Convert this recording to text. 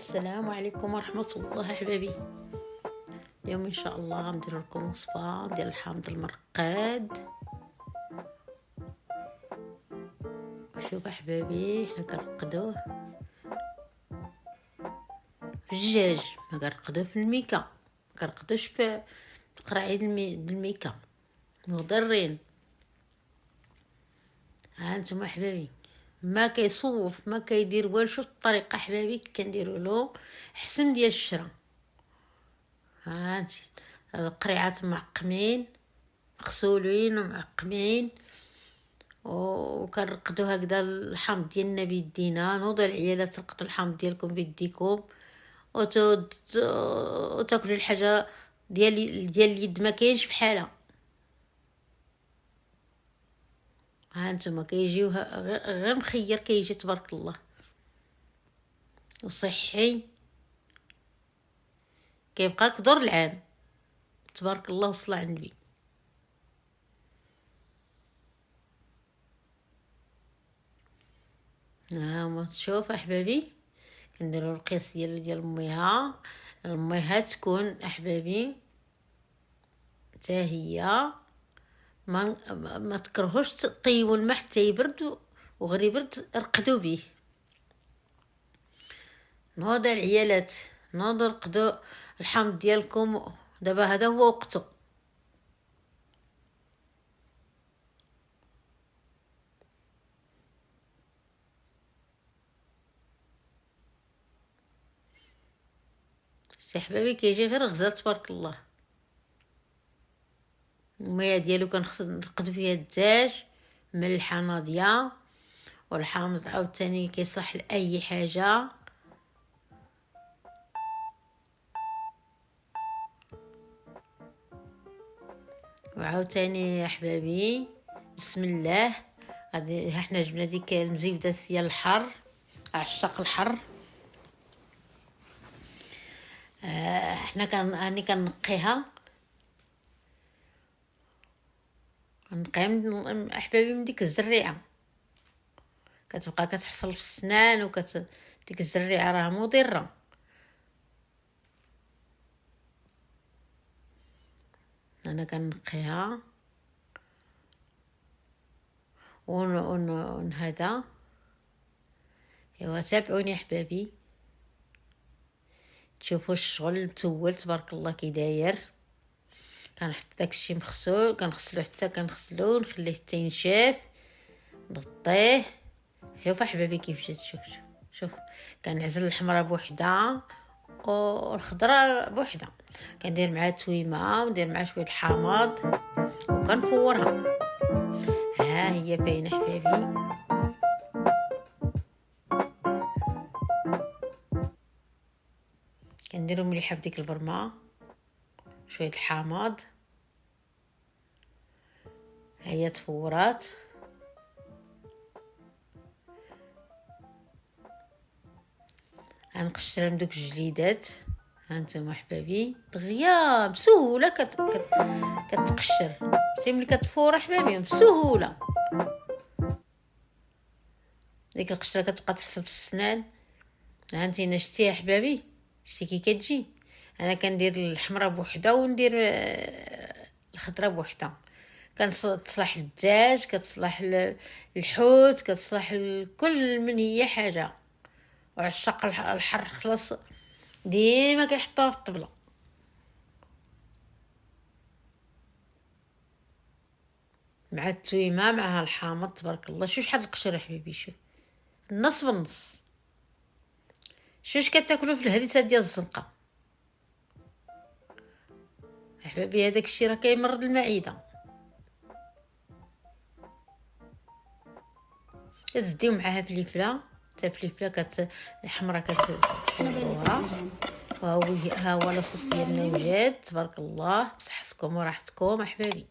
السلام عليكم ورحمة الله أحبابي. اليوم إن شاء الله غندير لكم وصفة ديال الحامض المرقاد. شوف أحبابي، حنا كنرقدوه في الدجاج، ما كنرقدوه في الميكا، ما كنرقدوش في قرعيد الميكا مضرين. ها انتم أحبابي، ما كيصوف ما كيدير والو. شوف الطريقه أحبابي كنديروا له حسن ديال الشرا. ها انت القريعات معقمين مغسولين ومعقمين، وكنرقدوا هكذا الحامض ديالنا بيدينا. نوضوا العيالات ترقدوا الحامض ديالكم بيديكم، وتاكلوا الحاجه ديال اليد ما كاينش بحالها. ها انتم كيجيو غير مخير، كيجي تبارك الله وصحي، كيبقى كدور العام تبارك الله وصلى على النبي. ها تشوف احبابي، كنديروا القياس ديال الميها تكون احبابي حتى هي ما تكرهوش طيبوا الماء حتى يبرد، وغير يبرد رقدوا به. نوضوا العيالات، نوضوا رقدوا الحامض ديالكم، دابا هذا هو وقته. سي حبابي كيجي غير غزال تبارك الله. المياه ديالو كنخص نرقدو فيها الدجاج ملحه ناضيه، والحامض عاوتاني كيصلح لاي حاجه. وعاوتاني احبابي بسم الله، غادي حنا جبنا ديك المزيودات ديال الحر، عشاق الحر. حنا هاني كنقيها احبابي من ديك الزريعه، كتبقى كتحصل في السنان، ديك الزريعه راه مضره. انا كنقيها ون هذا. ايوا تابعوني احبابي تشوفوا الشغل المتول تبارك الله كي داير. كنحط داكشي مغسول، كنغسلو حتى كنغسلو نخليه حتى ينشف، نغطيه. شوف احبابي كيف جات، شوف كنعزل الحمراء بوحده والخضراء بوحده، كندير معها تويمه وندير معها شويه الحامض وكنفورها. ها هي باينه احبابي. كنديرو مليحه بديك البرمه، شويه الحامض، هي تفورات. غنقشرها من دوك الجليدات. هانتوما احبابي دغيا بسهوله كتقشر. شتي ملي كتفور احبابي بسهوله، ديك القشره كتبقى تحصل في السنان. هانتينا شتي احبابي، شتي كي كتجي. انا كندير الحمراء بوحده وندير الخضراء بوحده. كتصلح الدجاج، كتصلح الحوت، كتصلح كل من هي حاجه. وعشاق الحر خلاص ديما كيحطوها في الطبله. مع التويمه معها الحامض تبارك الله. شوف شحال القشر يا حبيبي، شوف النص بالنص. شوف كتاكلوا في الهريسه ديال الزنقه احبابي. هذاك الشيء راه كيمرض المعده. كتزيديو معاها فليفله، حتى فليفله الحمراء كتفوروها. ها هو لاصوص ديالنا وجاد تبارك الله بصحتكم وراحتكم احبابي.